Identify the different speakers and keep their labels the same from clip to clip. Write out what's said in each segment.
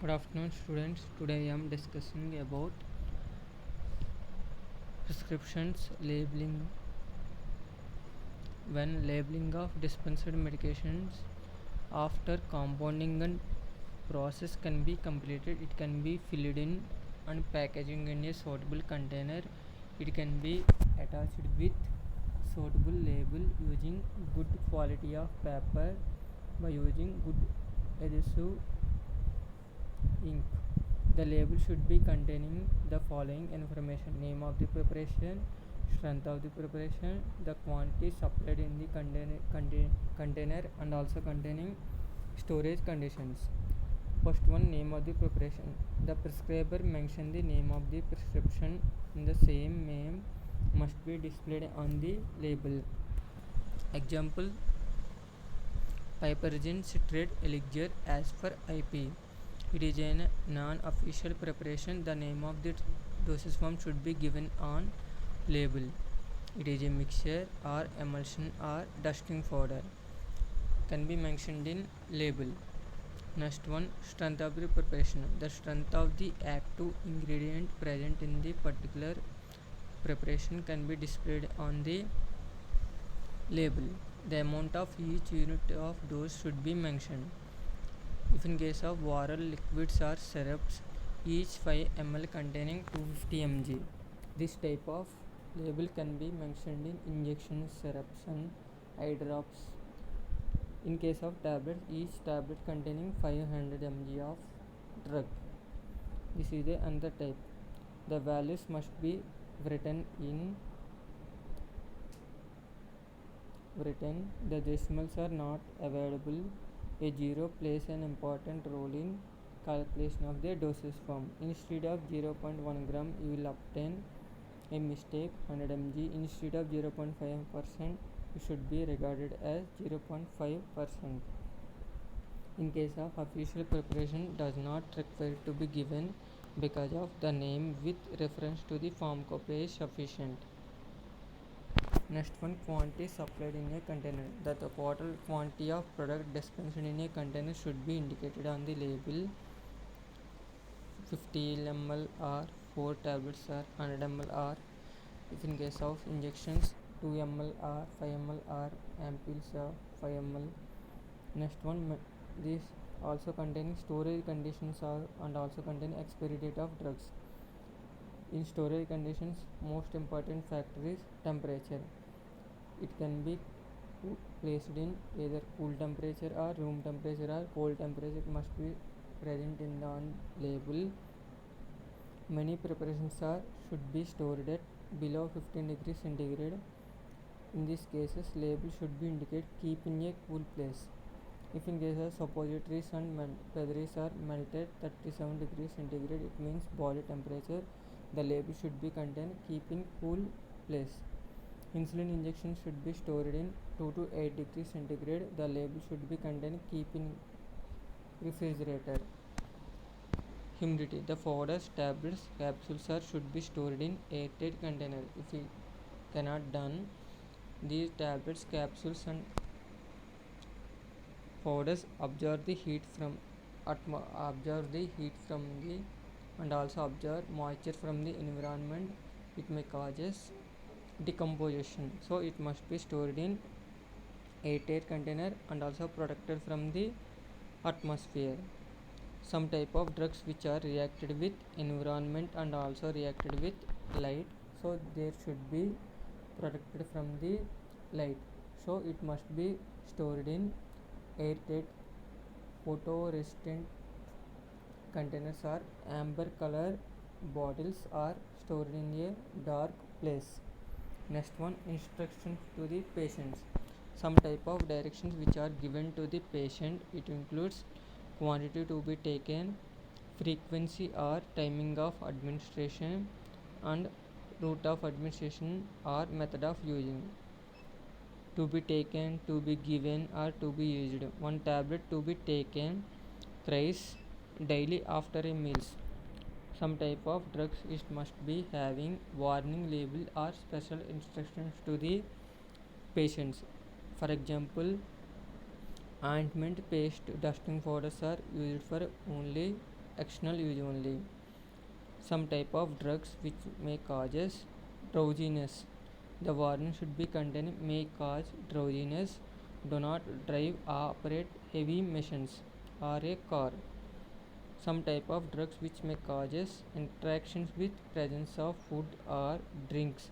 Speaker 1: Good afternoon, students. Today I am discussing about prescriptions labeling. When labeling of dispensed medications after compounding and process can be completed, it can be filled in and packaging in a suitable container. It can be attached with suitable label using good quality of paper by using good adhesive ink. The label should be containing the following information: name of the preparation, strength of the preparation, the quantity supplied in the container and also containing storage conditions. First one, name of the preparation. The prescriber mention the name of the prescription in the same name must be displayed on the label. Example: piperazine citrate elixir as per IP. It is a non-official preparation. The name of the dosage form should be given on label. It is a mixture or emulsion or dusting powder. Can be mentioned in label. Next one, strength of the preparation. The strength of the active ingredient present in the particular preparation can be displayed on the label. The amount of each unit of dose should be mentioned. If in case of oral liquids or syrups, each 5 ml containing 250 mg. This type of label can be mentioned in injection syrups and eye drops. In case of tablets, each tablet containing 500 mg of drug. This is the another type. The values must be written. The decimals are not available. A zero plays an important role in calculation of the dosage form. Instead of 0.1 gram, you will obtain a mistake 100 mg. Instead of 0.5%, it should be regarded as 0.5%. In case of official preparation, does not require to be given because of the name with reference to the form copy is sufficient. Next one, quantity supplied in a container. The total quantity of product dispensed in a container should be indicated on the label. 50 ml or 4 tablets or 100 ml or if in case of injections 2 ml or 5 ml or ampoules of 5 ml. Next one, these also containing storage conditions and also contain expiry date of drugs. In storage conditions, most important factor is temperature. It can be placed in either cool temperature or room temperature or cold temperature. It must be present in the label. Many preparations should be stored at below 15 degrees centigrade. In these cases, label should be indicate keep in a cool place. If in case of suppositories and pethries are melted 37 degrees centigrade, it means body temperature. The label should be contain keep in cool place. Insulin injection should be stored in 2 to 8 degrees centigrade. The label should be contain keep in refrigerator. Humidity. The powders, tablets, capsules should be stored in airtight container. If it cannot done, these tablets, capsules and powders absorb the heat from and also absorb moisture from the environment. It may causes decomposition, so it must be stored in airtight container and also protected from the atmosphere. Some type of drugs which are reacted with environment and also reacted with light, so they should be protected from the light, so it must be stored in airtight. Photoresistant containers or amber color bottles are stored in a dark place. Next one, instructions to the patients. Some type of directions which are given to the patient. It includes quantity to be taken, frequency or timing of administration, and route of administration or method of using. To be taken, to be given, or to be used. One tablet to be taken thrice daily after a meals. Some type of drugs it must be having warning label or special instructions to the patients. For example, ointment, paste, dusting powders are used for only external use only. Some type of drugs which may causes drowsiness. The warning should be contained may cause drowsiness. Do not drive or operate heavy machines or a car. Some type of drugs which may causes interactions with presence of food or drinks.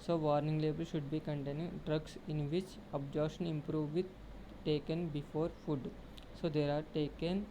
Speaker 1: So warning label should be containing drugs in which absorption improve with taken before food. So they are taken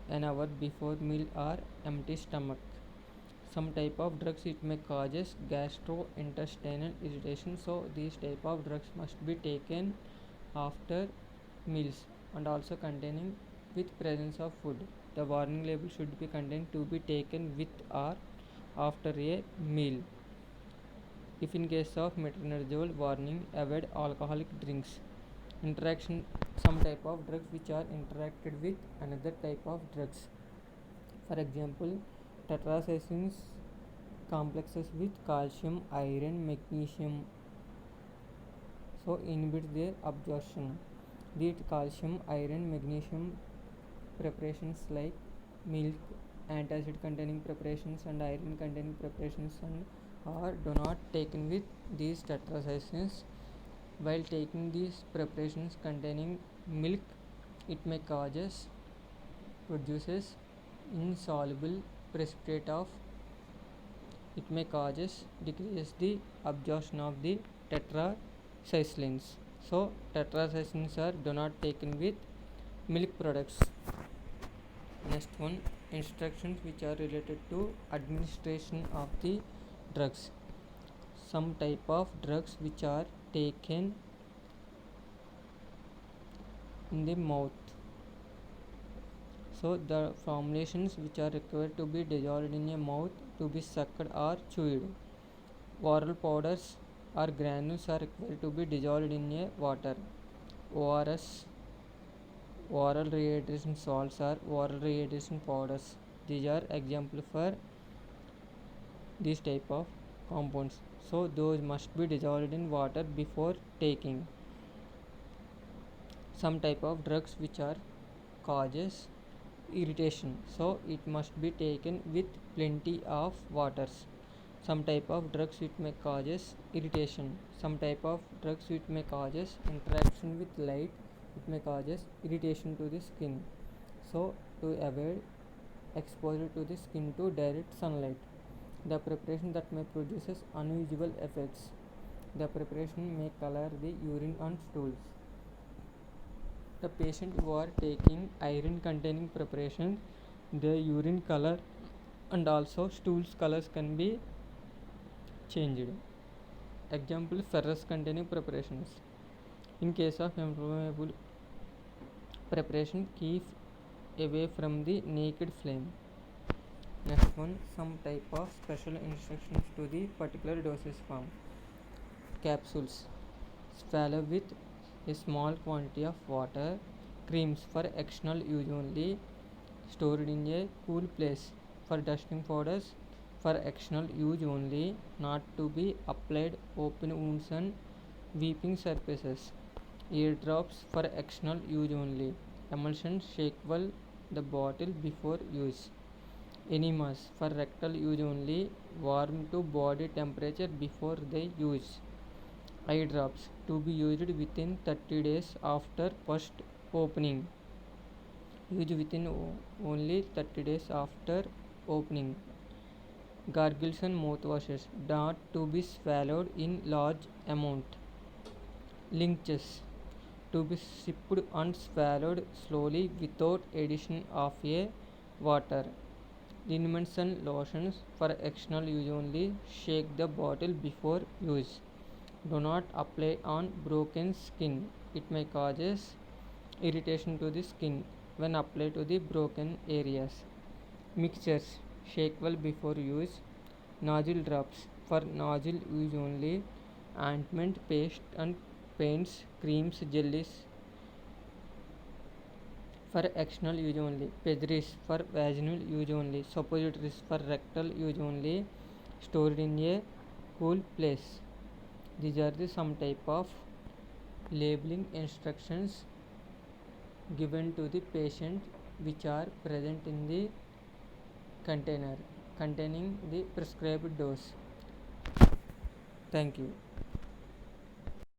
Speaker 1: an hour before meal or empty stomach. Some type of drugs it may causes gastrointestinal irritation. So these type of drugs must be taken after meals and also containing with presence of food. The warning label should be contained to be taken with or after a meal. If in case of metronidazole warning, avoid alcoholic drinks. Interaction, some type of drugs which are interacted with another type of drugs. For example, tetracyclines complexes with calcium, iron, magnesium, so inhibit their absorption. Be it calcium, iron, magnesium preparations like milk, antacid containing preparations and iron containing preparations and are do not taken with these tetracyclines. While taking these preparations containing milk, it may produces insoluble precipitate of it may causes decreases the absorption of the tetracyclines. So tetracyclines are do not taken with milk products. Next one, instructions which are related to administration of the drugs. Some type of drugs which are taken in the mouth. So the formulations which are required to be dissolved in a mouth to be sucked or chewed. Oral powders or granules are required to be dissolved in a water. ORS, oral rehydration salts or oral rehydration powders. These are example for these type of compounds. So those must be dissolved in water before taking. Some type of drugs which are causes irritation, so it must be taken with plenty of waters. Some type of drugs which may causes irritation. Some type of drugs which may causes interaction with light, it may causes irritation to the skin. So to avoid exposure to the skin to direct sunlight. The preparation that may produces unusual effects. The preparation may color the urine and stools. The patient who are taking iron containing preparation, their urine color and also stools colors can be changed. Example, ferrous containing preparations. In case of inflammable preparation, keep away from the naked flame. Next one, some type of special instructions to the particular dosage form. Capsules, swallow with a small quantity of water. Creams for external use only, stored in a cool place. For dusting powders, for external use only, not to be applied open wounds and weeping surfaces. Eardrops for external use only. Emulsion, shake well the bottle before use. Enemas for rectal use only, warm to body temperature before they use. Eye drops to be used within 30 days after first opening. Used within only 30 days after opening. Gargles and mouthwashes not to be swallowed in large amount. Linctus to be sipped and swallowed slowly without addition of a water. Liniments and lotions for external use only, shake the bottle before use. Do not apply on broken skin, it may causes irritation to the skin when applied to the broken areas. Mixtures, shake well before use. Nozzle drops for nozzle use only. Ointment, paste and paints, creams, jellies for external use only. Pezzeries for vaginal use only. Suppositories for rectal use only, stored in a cool place. These are the some type of labeling instructions given to the patient which are present in the container containing the prescribed dose. Thank you.